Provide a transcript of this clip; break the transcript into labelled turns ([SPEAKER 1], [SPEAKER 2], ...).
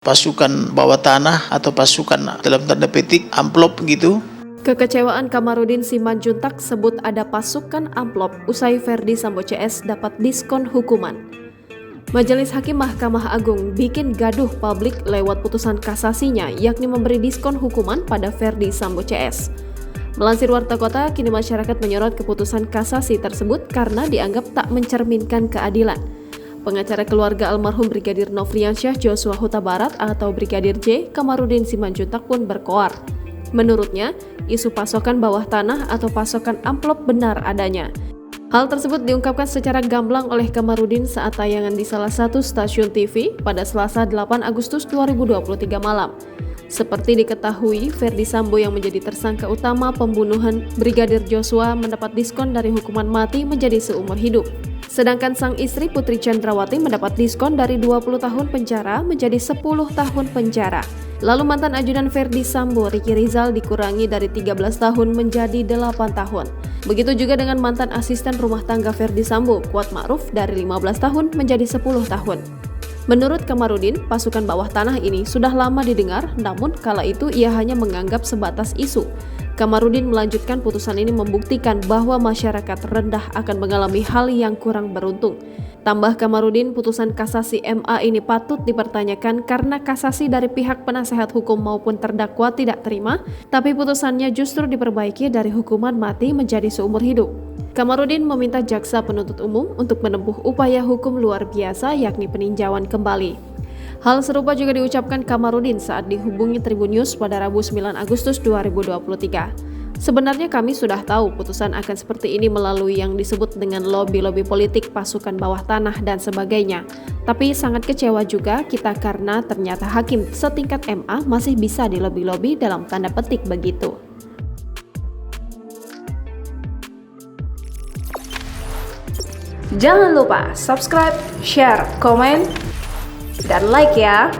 [SPEAKER 1] pasukan bawah tanah atau pasukan dalam tanda petik amplop gitu.
[SPEAKER 2] Kekecewaan Kamarudin Simanjuntak sebut ada pasukan amplop usai Ferdi Sambo CS dapat diskon hukuman. Majelis Hakim Mahkamah Agung bikin gaduh publik lewat putusan kasasinya yakni memberi diskon hukuman pada Ferdi Sambo CS. Melansir Warta Kota, kini masyarakat menyorot keputusan kasasi tersebut karena dianggap tak mencerminkan keadilan. Pengacara keluarga almarhum Brigadir Nofriansyah Joshua Huta Barat atau Brigadir J, Kamarudin Simanjuntak pun berkoar. Menurutnya, isu pasokan bawah tanah atau pasokan amplop benar adanya. Hal tersebut diungkapkan secara gamblang oleh Kamarudin saat tayangan di salah satu stasiun TV pada Selasa 8 Agustus 2023 malam. Seperti diketahui, Ferdi Sambo yang menjadi tersangka utama pembunuhan Brigadir Joshua mendapat diskon dari hukuman mati menjadi seumur hidup. Sedangkan sang istri Putri Chandrawati mendapat diskon dari 20 tahun penjara menjadi 10 tahun penjara. Lalu mantan ajudan Ferdi Sambo, Ricky Rizal dikurangi dari 13 tahun menjadi 8 tahun. Begitu juga dengan mantan asisten rumah tangga Ferdi Sambo, Kuat Ma'ruf dari 15 tahun menjadi 10 tahun. Menurut Kamarudin, pasukan bawah tanah ini sudah lama didengar, namun kala itu ia hanya menganggap sebatas isu. Kamarudin melanjutkan putusan ini membuktikan bahwa masyarakat rendah akan mengalami hal yang kurang beruntung. Tambah Kamarudin, putusan kasasi MA ini patut dipertanyakan karena kasasi dari pihak penasehat hukum maupun terdakwa tidak terima, tapi putusannya justru diperbaiki dari hukuman mati menjadi seumur hidup. Kamarudin meminta jaksa penuntut umum untuk menempuh upaya hukum luar biasa yakni peninjauan kembali. Hal serupa juga diucapkan Kamarudin saat dihubungi Tribun News pada Rabu 9 Agustus 2023. Sebenarnya kami sudah tahu putusan akan seperti ini melalui yang disebut dengan lobi-lobi politik pasukan bawah tanah dan sebagainya. Tapi sangat kecewa juga kita karena ternyata hakim setingkat MA masih bisa dilobi-lobi dalam tanda petik begitu.
[SPEAKER 3] Jangan lupa subscribe, share, komen, dan like ya.